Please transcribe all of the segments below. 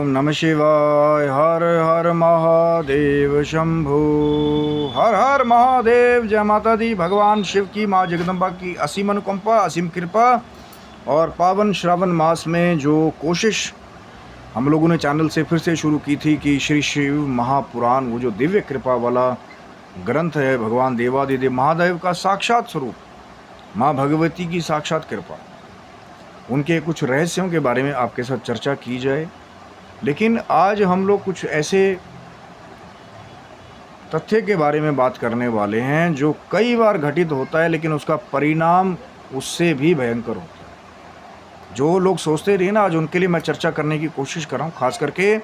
ओम नमः शिवाय। हर हर महादेव शंभु। हर हर महादेव। जय माता दी। भगवान शिव की, माँ जगदम्बा की असीम अनुकंपा, असीम कृपा। और पावन श्रावण मास में जो कोशिश हम लोगों ने चैनल से फिर से शुरू की थी कि श्री शिव महापुराण, वो जो दिव्य कृपा वाला ग्रंथ है, भगवान देवादिदेव महादेव का साक्षात स्वरूप, माँ भगवती की साक्षात कृपा, उनके कुछ रहस्यों के बारे में आपके साथ चर्चा की जाए। लेकिन आज हम लोग कुछ ऐसे तथ्य के बारे में बात करने वाले हैं जो कई बार घटित होता है, लेकिन उसका परिणाम उससे भी भयंकर होता है। जो लोग सोचते रहे ना, आज उनके लिए मैं चर्चा करने की कोशिश कर रहा हूँ। खास करके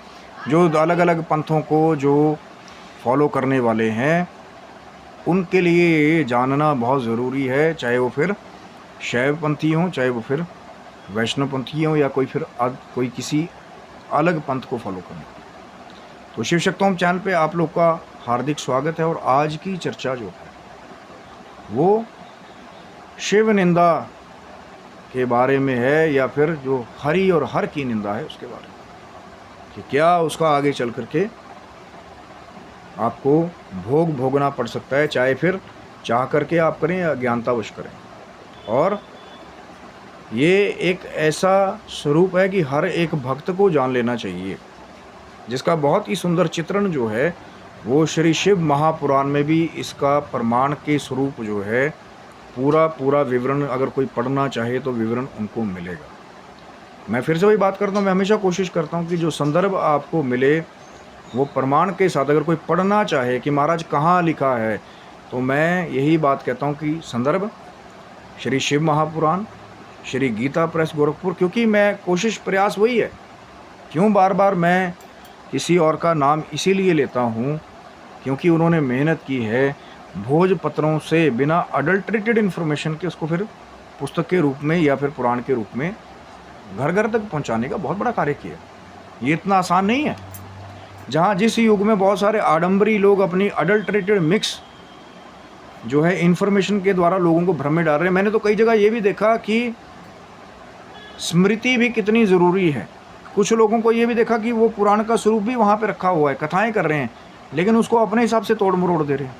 जो अलग अलग पंथों को जो फॉलो करने वाले हैं, उनके लिए ये जानना बहुत ज़रूरी है। चाहे वो फिर शैवपंथी हों, चाहे वो फिर वैष्णवपंथी हों, या कोई किसी अलग पंथ को फॉलो करें। तो शिव शक्तोम चैनल पे आप लोग का हार्दिक स्वागत है। और आज की चर्चा जो है वो शिव निंदा के बारे में है, या फिर जो हरि और हर की निंदा है उसके बारे में, कि क्या उसका आगे चल करके आपको भोग भोगना पड़ सकता है, चाहे फिर चाह करके आप करें या अज्ञानतावश करें। और ये एक ऐसा स्वरूप है कि हर एक भक्त को जान लेना चाहिए, जिसका बहुत ही सुंदर चित्रण जो है वो श्री शिव महापुराण में भी इसका प्रमाण के स्वरूप जो है पूरा विवरण, अगर कोई पढ़ना चाहे तो विवरण उनको मिलेगा। मैं फिर से वही बात करता हूँ, मैं हमेशा कोशिश करता हूँ कि जो संदर्भ आपको मिले वो प्रमाण के साथ। अगर कोई पढ़ना चाहे कि महाराज कहाँ लिखा है, तो मैं यही बात कहता हूँ कि संदर्भ श्री शिव महापुराण, श्री गीता प्रेस गोरखपुर। क्योंकि मैं कोशिश प्रयास वही है। क्यों बार बार मैं किसी और का नाम इसीलिए लेता हूँ, क्योंकि उन्होंने मेहनत की है भोजपत्रों से, बिना अडल्ट्रेटेड इन्फॉर्मेशन के उसको फिर पुस्तक के रूप में या फिर पुराण के रूप में घर घर तक पहुँचाने का बहुत बड़ा कार्य किया। ये इतना आसान नहीं है। जहाँ जिस युग में बहुत सारे आडंबरी लोग अपनी अडल्ट्रेटेड मिक्स जो है इन्फॉर्मेशन के द्वारा लोगों को भ्रम में डाल रहे हैं। मैंने तो कई जगह ये भी देखा कि स्मृति भी कितनी ज़रूरी है। कुछ लोगों को ये भी देखा कि वो पुराण का स्वरूप भी वहाँ पे रखा हुआ है, कथाएं कर रहे हैं, लेकिन उसको अपने हिसाब से तोड़ मरोड़ दे रहे हैं,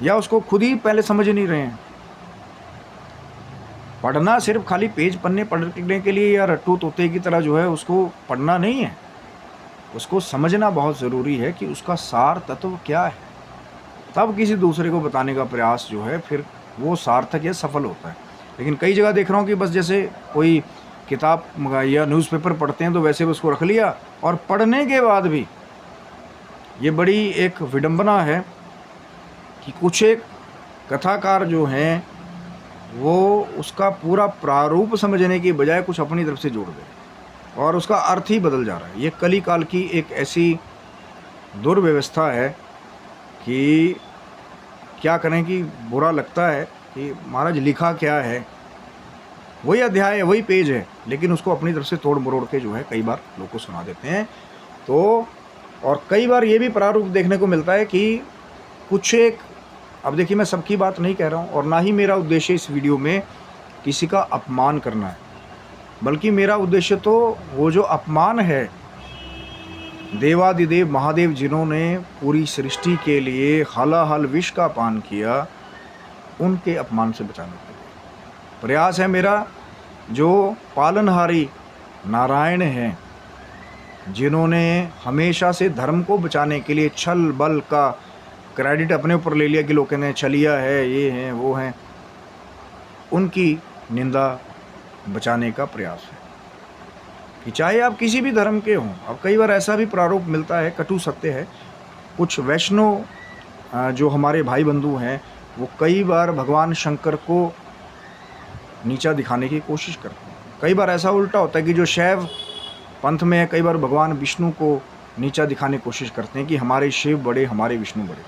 या उसको खुद ही पहले समझ नहीं रहे हैं। पढ़ना सिर्फ खाली पेज पन्ने पढ़ने के लिए या रट्टू तोते की तरह जो है उसको पढ़ना नहीं है, उसको समझना बहुत ज़रूरी है कि उसका सार तत्व क्या है। तब किसी दूसरे को बताने का प्रयास जो है फिर वो सार्थक या सफल होता है। लेकिन कई जगह देख रहा हूँ कि बस जैसे कोई किताब या न्यूज़पेपर पढ़ते हैं तो वैसे उसको रख लिया, और पढ़ने के बाद भी ये बड़ी एक विडंबना है कि कुछ एक कथाकार जो हैं वो उसका पूरा प्रारूप समझने की बजाय कुछ अपनी तरफ से जोड़ दे और उसका अर्थ ही बदल जा रहा है। ये कली काल की एक ऐसी दुर्व्यवस्था है कि क्या करें, कि बुरा लगता है कि महाराज लिखा क्या है, वही अध्याय है, वही पेज है, लेकिन उसको अपनी तरफ से तोड़ मरोड़ के जो है कई बार लोग को सुना देते हैं। तो और कई बार ये भी प्रारूप देखने को मिलता है कि कुछ एक, अब देखिए मैं सबकी बात नहीं कह रहा हूँ, और ना ही मेरा उद्देश्य इस वीडियो में किसी का अपमान करना है, बल्कि मेरा उद्देश्य तो वो जो अपमान है देवादिदेव महादेव जिन्होंने पूरी सृष्टि के लिए हलाहल विष का पान किया, उनके अपमान से बचाने के लिए प्रयास है मेरा। जो पालनहारी नारायण हैं, जिन्होंने हमेशा से धर्म को बचाने के लिए छल बल का क्रेडिट अपने ऊपर ले लिया कि लोग कहते हैं छलिया है, ये हैं वो हैं, उनकी निंदा बचाने का प्रयास है कि चाहे आप किसी भी धर्म के हों। अब कई बार ऐसा भी प्रारूप मिलता है, कटु सत्य है, कुछ वैष्णव जो हमारे भाई बंधु हैं वो कई बार भगवान शंकर को नीचा दिखाने की कोशिश करते हैं। कई बार ऐसा उल्टा होता है कि जो शैव पंथ में है, कई बार भगवान विष्णु को नीचा दिखाने की कोशिश करते हैं कि हमारे शिव बड़े, हमारे विष्णु बड़े,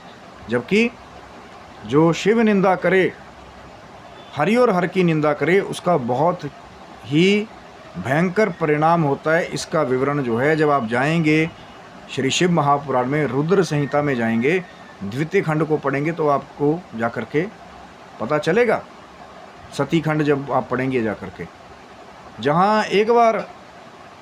जबकि जो शिव निंदा करे, हरि और हर की निंदा करे, उसका बहुत ही भयंकर परिणाम होता है। इसका विवरण जो है जब आप जाएंगे श्री शिव महापुराण में, रुद्र संहिता में जाएंगे, द्वितीय खंड को पढ़ेंगे तो आपको जाकर के पता चलेगा। सती खंड जब आप पढ़ेंगे जाकर के, जहाँ एक बार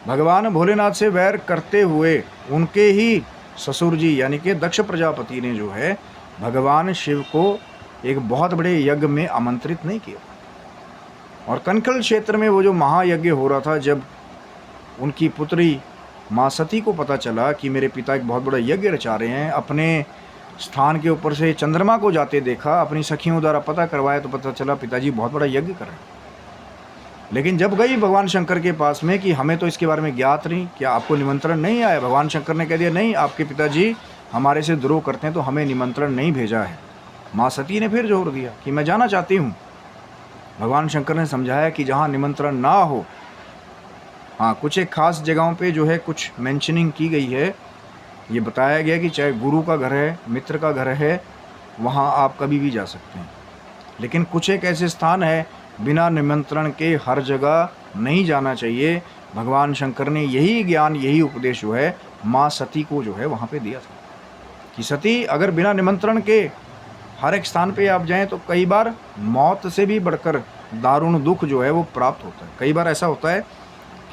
भगवान भोलेनाथ से वैर करते हुए उनके ही ससुर जी यानी कि दक्ष प्रजापति ने जो है भगवान शिव को एक बहुत बड़े यज्ञ में आमंत्रित नहीं किया। और कनखल क्षेत्र में वो जो महायज्ञ हो रहा था, जब उनकी पुत्री माँ सती को पता चला कि मेरे पिता एक बहुत बड़ा यज्ञ रचा रहे हैं, अपने स्थान के ऊपर से चंद्रमा को जाते देखा, अपनी सखियों द्वारा पता करवाया तो पता चला पिताजी बहुत बड़ा यज्ञ कर रहे हैं। लेकिन जब गई भगवान शंकर के पास में कि हमें तो इसके बारे में ज्ञात नहीं, क्या आपको निमंत्रण नहीं आया? भगवान शंकर ने कह दिया नहीं, आपके पिताजी हमारे से द्रोह करते हैं तो हमें निमंत्रण नहीं भेजा है। माँ सती ने फिर जोर दिया कि मैं जाना चाहती हूँ। भगवान शंकर ने समझाया कि जहाँ निमंत्रण ना हो, हाँ कुछ एक खास जगहों पे जो है कुछ मेंशनिंग की गई है, ये बताया गया कि चाहे गुरु का घर है, मित्र का घर है, वहाँ आप कभी भी जा सकते हैं। लेकिन कुछ एक ऐसे स्थान है बिना निमंत्रण के हर जगह नहीं जाना चाहिए। भगवान शंकर ने यही ज्ञान, यही उपदेश जो है माँ सती को जो है वहाँ पे दिया था कि सती अगर बिना निमंत्रण के हर एक स्थान पे आप जाएं तो कई बार मौत से भी बढ़कर दारुण दुख जो है वो प्राप्त होता है। कई बार ऐसा होता है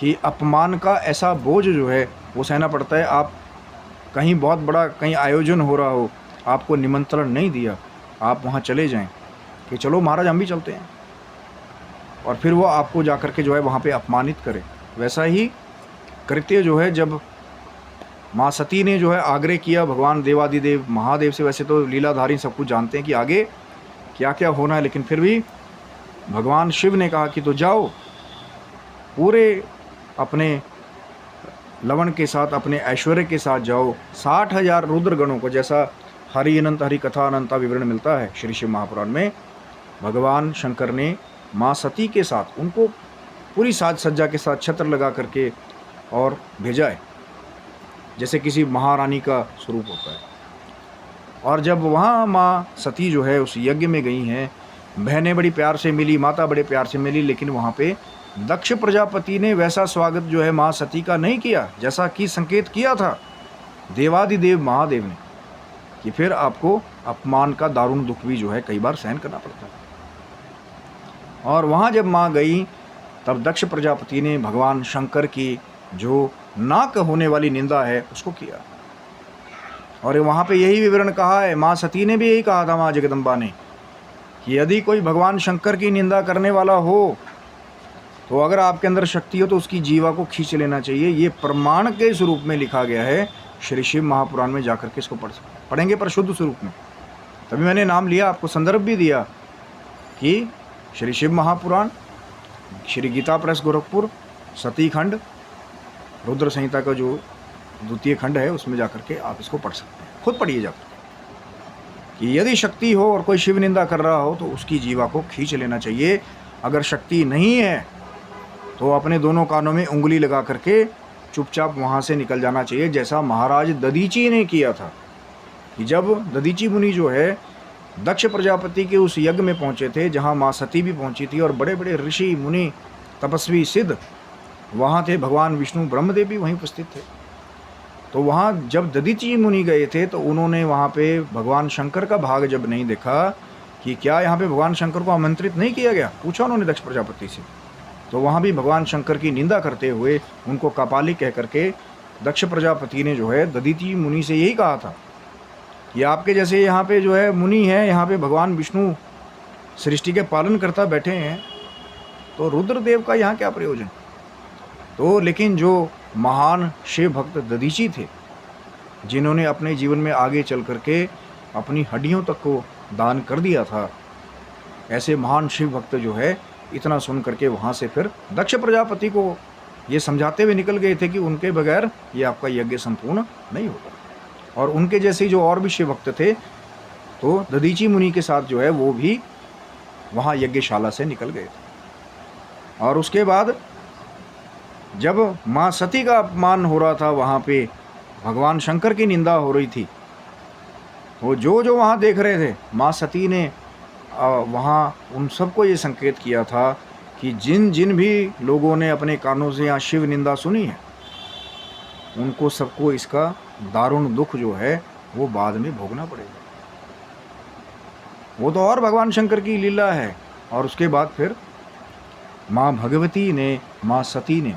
कि अपमान का ऐसा बोझ जो है वो सहना पड़ता है। आप कहीं बहुत बड़ा कहीं आयोजन हो रहा हो, आपको निमंत्रण नहीं दिया, आप वहाँ चले जाएं कि चलो महाराज हम भी चलते हैं, और फिर वो आपको जा कर के जो है वहाँ पे अपमानित करे। वैसा ही कृत्य जो है जब माँ सती ने जो है आग्रह किया भगवान देवादिदेव महादेव से, वैसे तो लीलाधारी सब कुछ जानते हैं कि आगे क्या क्या होना है, लेकिन फिर भी भगवान शिव ने कहा कि तो जाओ, पूरे अपने लवण के साथ, अपने ऐश्वर्य के साथ जाओ, 60,000 रुद्रगणों को, जैसा हरि अनंत हरि कथा अनंत का विवरण मिलता है श्री शिव महापुराण में, भगवान शंकर ने माँ सती के साथ उनको पूरी साज सज्जा के साथ छत्र लगा करके और भेजा है, जैसे किसी महारानी का स्वरूप होता है। और जब वहाँ माँ सती जो है उस यज्ञ में गई हैं, बहनें बड़ी प्यार से मिली, माता बड़े प्यार से मिली, लेकिन वहाँ पे दक्ष प्रजापति ने वैसा स्वागत जो है माँ सती का नहीं किया जैसा कि संकेत किया था देवादिदेव महादेव ने, कि फिर आपको अपमान का दारुण दुख भी जो है कई बार सहन करना पड़ता है। और वहाँ जब माँ गई तब दक्ष प्रजापति ने भगवान शंकर की जो नाक होने वाली निंदा है उसको किया। और वहाँ पे यही विवरण कहा है, माँ सती ने भी यही कहा था माँ जगदम्बा ने, कि यदि कोई भगवान शंकर की निंदा करने वाला हो तो अगर आपके अंदर शक्ति हो तो उसकी जीवा को खींच लेना चाहिए। ये प्रमाण के स्वरूप में लिखा गया है श्री शिव महापुराण में, जाकर के इसको पढ़ेंगे पर शुद्ध स्वरूप में। तभी मैंने नाम लिया, आपको संदर्भ भी दिया कि श्री शिव महापुराण, श्री गीता प्रेस गोरखपुर, सती खंड, रुद्र संहिता का जो द्वितीय खंड है उसमें जाकर के आप इसको पढ़ सकते हैं। खुद पढ़िए जाकर कि यदि शक्ति हो और कोई शिव निंदा कर रहा हो तो उसकी जीवा को खींच लेना चाहिए। अगर शक्ति नहीं है तो अपने दोनों कानों में उंगली लगा करके चुपचाप वहाँ से निकल जाना चाहिए, जैसा महाराज दधीची ने किया था। कि जब दधीची मुनि जो है दक्ष प्रजापति के उस यज्ञ में पहुँचे थे जहाँ माँ सती भी पहुँची थी और बड़े बड़े ऋषि मुनि तपस्वी सिद्ध वहाँ थे, भगवान विष्णु ब्रह्मदेव भी वहीं उपस्थित थे। तो वहाँ जब दधीची मुनि गए थे तो उन्होंने वहाँ पे भगवान शंकर का भाग जब नहीं देखा कि क्या यहाँ पे भगवान शंकर को आमंत्रित नहीं किया गया, पूछा उन्होंने दक्ष प्रजापति से, तो वहाँ भी भगवान शंकर की निंदा करते हुए उनको कपाली कह करके दक्ष प्रजापति ने जो है दधीची मुनि से यही कहा था कि आपके जैसे यहाँ पे जो है मुनि हैं, यहाँ पे भगवान विष्णु सृष्टि के पालन करता बैठे हैं, तो रुद्रदेव का यहाँ क्या प्रयोजन। तो लेकिन जो महान शिव भक्त दधीची थे, जिन्होंने अपने जीवन में आगे चल करके अपनी हड्डियों तक को दान कर दिया था, ऐसे महान शिव भक्त जो है इतना सुन करके वहाँ से फिर दक्ष प्रजापति को ये समझाते हुए निकल गए थे कि उनके बगैर ये आपका यज्ञ संपूर्ण नहीं होगा। और उनके जैसे जो और भी शिव भक्त थे तो दधीची मुनि के साथ जो है वो भी वहाँ यज्ञशाला से निकल गए थे। और उसके बाद जब माँ सती का अपमान हो रहा था, वहाँ पे भगवान शंकर की निंदा हो रही थी, तो जो वहाँ देख रहे थे, माँ सती ने वहाँ उन सबको ये संकेत किया था कि जिन जिन भी लोगों ने अपने कानों से यहाँ शिव निंदा सुनी है उनको सबको इसका दारुण दुख जो है वो बाद में भोगना पड़ेगा। वो तो और भगवान शंकर की लीला है। और उसके बाद फिर माँ भगवती ने, माँ सती ने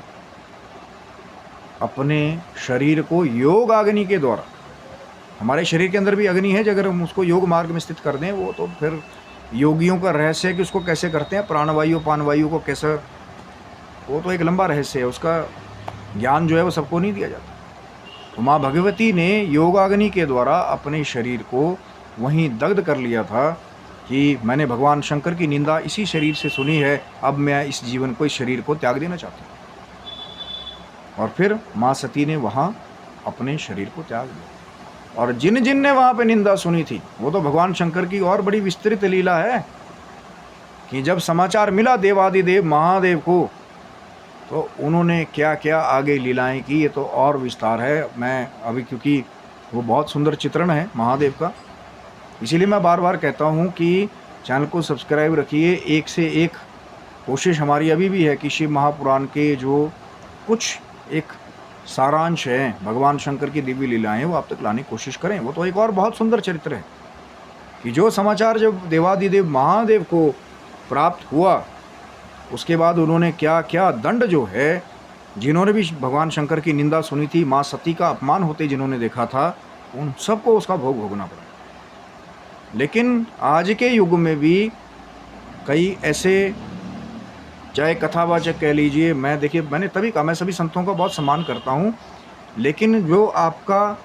अपने शरीर को योग अग्नि के द्वारा, हमारे शरीर के अंदर भी अग्नि है, अगर हम उसको योग मार्ग में स्थित कर दें, वो तो फिर योगियों का रहस्य है कि उसको कैसे करते हैं, प्राणवायु पानवायु को कैसे, वो तो एक लंबा रहस्य है, उसका ज्ञान जो है वो सबको नहीं दिया जाता। तो माँ भगवती ने योगाग्नि के द्वारा अपने शरीर को वहीं दग्ध कर लिया था कि मैंने भगवान शंकर की निंदा इसी शरीर से सुनी है, अब मैं इस जीवन को, इस शरीर को त्याग देना चाहता हूँ। और फिर माँ सती ने वहाँ अपने शरीर को त्याग दिया। और जिन जिन ने वहाँ पे निंदा सुनी थी, वो तो भगवान शंकर की और बड़ी विस्तृत लीला है कि जब समाचार मिला देवादिदेव महादेव को, तो उन्होंने क्या क्या आगे लीलाएं की, ये तो और विस्तार है। मैं अभी, क्योंकि वो बहुत सुंदर चित्रण है महादेव का, इसीलिए मैं बार बार कहता हूँ कि चैनल को सब्सक्राइब रखिए। एक से एक कोशिश हमारी अभी भी है कि शिव महापुराण के जो कुछ एक सारांश है, भगवान शंकर की दिव्य लीलाएं, वो आप तक लाने की कोशिश करें। वो तो एक और बहुत सुंदर चरित्र है कि जो समाचार जब देवादिदेव महादेव को प्राप्त हुआ, उसके बाद उन्होंने क्या क्या दंड जो है, जिन्होंने भी भगवान शंकर की निंदा सुनी थी, माँ सती का अपमान होते जिन्होंने देखा था, उन सबको उसका भोग भोगना पड़ा। लेकिन आज के युग में भी कई ऐसे, चाहे कथावाचक कह लीजिए, मैं देखिए, मैंने तभी कहा मैं सभी संतों का बहुत सम्मान करता हूँ, लेकिन जो आपका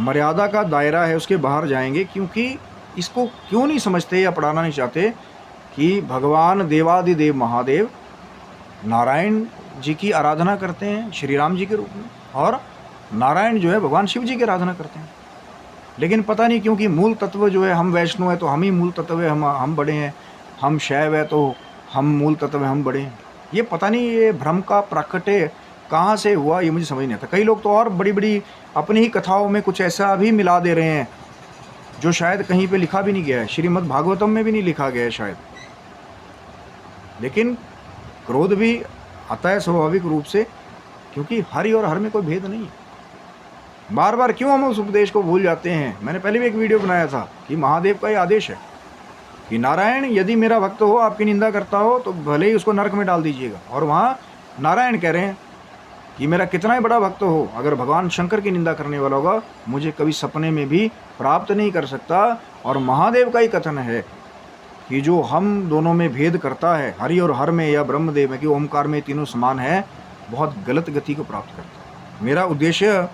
मर्यादा का दायरा है उसके बाहर जाएंगे, क्योंकि इसको क्यों नहीं समझते या पढ़ाना नहीं चाहते कि भगवान देवादिदेव महादेव नारायण जी की आराधना करते हैं श्री राम जी के रूप में, और नारायण जो है भगवान शिव जी की आराधना करते हैं। लेकिन पता नहीं क्योंकि मूल तत्व जो है, हम वैष्णव है तो हम ही मूल तत्व है, हम बड़े हैं, हम शैव है तो हम मूल तत्व है, हम बड़े हैं। ये पता नहीं ये भ्रम का प्राकट्य कहाँ से हुआ, ये मुझे समझ नहीं आता। कई लोग तो और बड़ी बड़ी अपनी ही कथाओं में कुछ ऐसा भी मिला दे रहे हैं जो शायद कहीं पे लिखा भी नहीं गया है, श्रीमद् भागवतम में भी नहीं लिखा गया है शायद। लेकिन क्रोध भी आता है स्वाभाविक रूप से, क्योंकि हरि और हर में कोई भेद नहीं है। बार बार क्यों हम उस उपदेश को भूल जाते हैं। मैंने पहले भी एक वीडियो बनाया था कि महादेव का ये आदेश है कि नारायण यदि मेरा भक्त हो, आपकी निंदा करता हो, तो भले ही उसको नरक में डाल दीजिएगा। और वहाँ नारायण कह रहे हैं कि मेरा कितना ही बड़ा भक्त हो, अगर भगवान शंकर की निंदा करने वाला होगा, मुझे कभी सपने में भी प्राप्त नहीं कर सकता। और महादेव का ही कथन है कि जो हम दोनों में भेद करता है, हरि और हर में या ब्रह्मदेव में, कि ओमकार में तीनों समान है, बहुत गलत गति को प्राप्त करता है। मेरा उद्देश्य,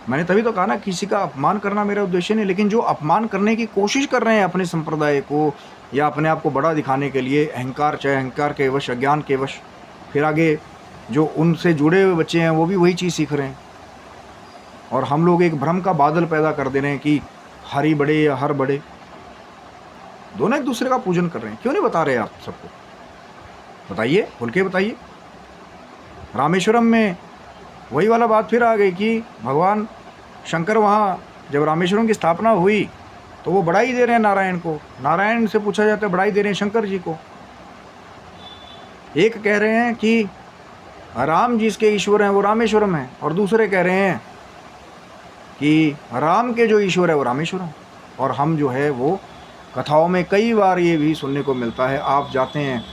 मैंने तभी तो कहा ना, किसी का अपमान करना मेरा उद्देश्य नहीं, लेकिन जो अपमान करने की कोशिश कर रहे हैं अपने संप्रदाय को या अपने आप को बड़ा दिखाने के लिए, अहंकार, चाहे अहंकार के वश, अज्ञान के वश, फिर आगे जो उनसे जुड़े हुए बच्चे हैं वो भी वही चीज़ सीख रहे हैं। और हम लोग एक भ्रम का बादल पैदा कर दे रहे हैं कि हरि बड़े या हर बड़े, दोनों एक दूसरे का पूजन कर रहे हैं। क्यों नहीं बता रहे आप सबको? बताइए, खुल के बताइए। रामेश्वरम में वही वाला बात फिर आ गई कि भगवान शंकर वहाँ जब रामेश्वरम की स्थापना हुई तो वो बड़ाई दे रहे हैं नारायण को। नारायण से पूछा जाता है, बड़ाई दे रहे हैं शंकर जी को। एक कह रहे हैं कि राम जिसके ईश्वर हैं वो रामेश्वरम है, और दूसरे कह रहे हैं कि राम के जो ईश्वर है वो रामेश्वरम। और हम जो है वो कथाओं में कई बार ये भी सुनने को मिलता है, आप जाते हैं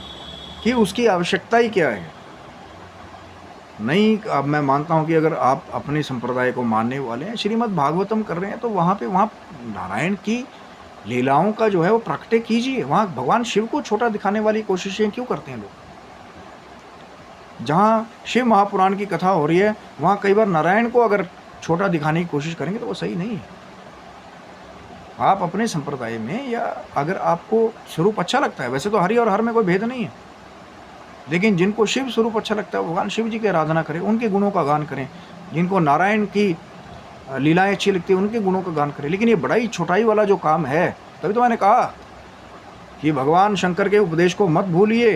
कि उसकी आवश्यकता ही क्या है। नहीं, अब मैं मानता हूँ कि अगर आप अपने संप्रदाय को मानने वाले हैं, श्रीमद् भागवतम कर रहे हैं, तो वहाँ नारायण की लीलाओं का जो है वो प्रकटे कीजिए। वहाँ भगवान शिव को छोटा दिखाने वाली कोशिशें क्यों करते हैं लोग? जहाँ शिव महापुराण की कथा हो रही है, वहाँ कई बार नारायण को अगर छोटा दिखाने की कोशिश करेंगे तो वो सही नहीं है। आप अपने संप्रदाय में, या अगर आपको स्वरूप अच्छा लगता है, वैसे तो हरि और हर में कोई भेद नहीं है, लेकिन जिनको शिव स्वरूप अच्छा लगता है वो भगवान शिव जी की आराधना करें, उनके गुणों का गान करें। जिनको नारायण की लीलाएं अच्छी लगती है उनके गुणों का गान करें। लेकिन ये बड़ाई छोटाई वाला जो काम है, तभी तो मैंने कहा कि भगवान शंकर के उपदेश को मत भूलिए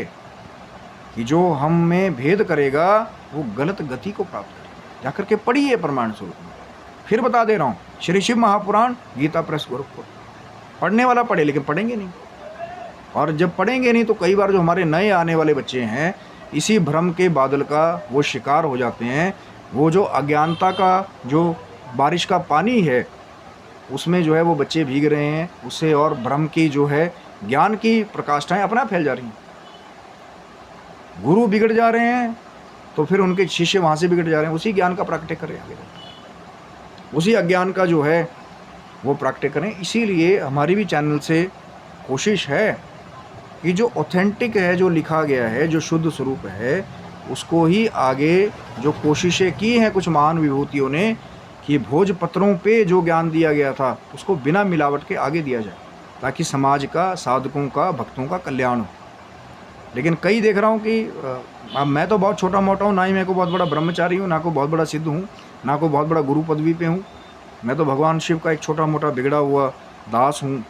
कि जो हम में भेद करेगा वो गलत गति को प्राप्त करेगा। जाकर के पढ़िए प्रमाण स्वरूप में। फिर बता दे रहा हूँ, श्री शिव महापुराण, गीता प्रेस गोरखपुर। पढ़ने वाला पढ़े, लेकिन पढ़ेंगे नहीं। और जब पढ़ेंगे नहीं तो कई बार जो हमारे नए आने वाले बच्चे हैं, इसी भ्रम के बादल का वो शिकार हो जाते हैं। वो जो अज्ञानता का जो बारिश का पानी है, उसमें जो है वो बच्चे भीग रहे हैं, उससे और भ्रम की जो है ज्ञान की प्रकाष्ठाएं अपना फैल जा रही हैं। गुरु बिगड़ जा रहे हैं तो फिर उनके शिष्य वहाँ से बिगड़ जा रहे हैं। उसी ज्ञान का प्रगटे करें आगे, उसी अज्ञान का जो है वो प्रगटे करें। इसीलिए हमारी भी चैनल से कोशिश है कि जो ऑथेंटिक है, जो लिखा गया है, जो शुद्ध स्वरूप है, उसको ही आगे जो कोशिशें की हैं कुछ महान विभूतियों ने कि भोजपत्रों पे जो ज्ञान दिया गया था उसको बिना मिलावट के आगे दिया जाए, ताकि समाज का, साधकों का, भक्तों का कल्याण हो। लेकिन कई देख रहा हूँ कि अब मैं तो बहुत छोटा मोटा हूँ, ना ही मैं को बहुत बड़ा ब्रह्मचारी हूँ, ना को बहुत बड़ा सिद्ध हूँ, ना को बहुत बड़ा गुरु पदवी पे हूँ। मैं तो भगवान शिव का एक छोटा मोटा बिगड़ा हुआ दास हूँ।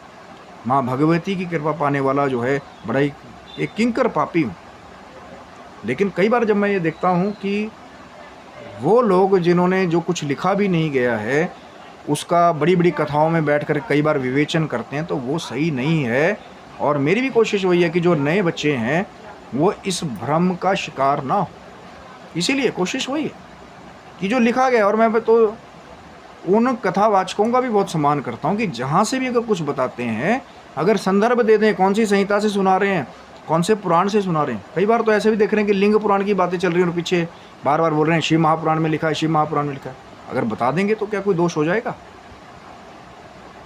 माँ भगवती की कृपा पाने वाला जो है बड़ा ही एक किंकर पापी हूँ। लेकिन कई बार जब मैं ये देखता हूँ कि वो लोग जिन्होंने जो कुछ लिखा भी नहीं गया है उसका बड़ी बड़ी कथाओं में बैठकर कई बार विवेचन करते हैं, तो वो सही नहीं है। और मेरी भी कोशिश वही है कि जो नए बच्चे हैं वो इस भ्रम का शिकार ना हो। इसीलिए कोशिश वही है कि जो लिखा गया, और मैं तो उन कथावाचकों का भी बहुत सम्मान करता हूँ कि जहाँ से भी अगर कुछ बताते हैं, अगर संदर्भ दे दें, कौन सी संहिता से सुना रहे हैं, कौन से पुराण से सुना रहे हैं। कई बार तो ऐसे भी देख रहे हैं कि लिंग पुराण की बातें चल रही हैं और पीछे बार बार बोल रहे हैं शिव महापुराण में लिखा है, शिव महापुराण में लिखा है। अगर बता देंगे तो क्या कोई दोष हो जाएगा?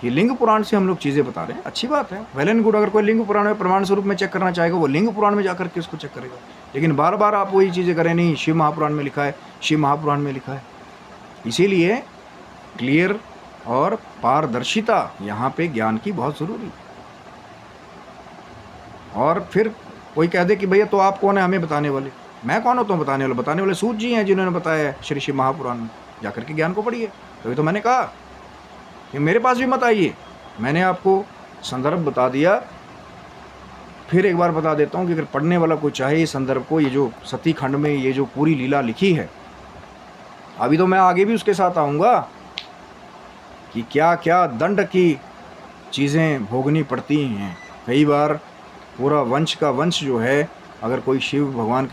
कि लिंग पुराण से हम लोग चीज़ें बता रहे हैं, अच्छी बात है, वेल एंड गुड। अगर कोई लिंग पुराण में प्रमाण स्वरूप में चेक करना चाहेगा वो लिंग पुराण में जाकर के उसको चेक करेगा। लेकिन बार बार आप वही चीज़ें करें, नहीं शिव महापुराण में लिखा है, शिव महापुराण में लिखा है। इसीलिए क्लियर और पारदर्शिता यहाँ पे ज्ञान की बहुत ज़रूरी है। और फिर कोई कह दे कि भैया तो आप कौन है हमें बताने वाले? मैं कौन होता हूँ बताने वाले? बताने वाले सूत जी हैं जिन्होंने बताया है श्री शिव महापुराण में, जाकर के ज्ञान को पढ़िए। तभी तो मैंने कहा कि मेरे पास भी मत आइए, मैंने आपको संदर्भ बता दिया। फिर एक बार बता देता हूँ कि अगर पढ़ने वाला कोई चाहे इस संदर्भ को, ये जो सती खंड में ये जो पूरी लीला लिखी है, अभी तो मैं आगे भी उसके साथ आऊँगा कि क्या क्या दंड की चीज़ें भोगनी पड़ती हैं। कई बार पूरा वंश का वंश जो है, अगर कोई शिव भगवान की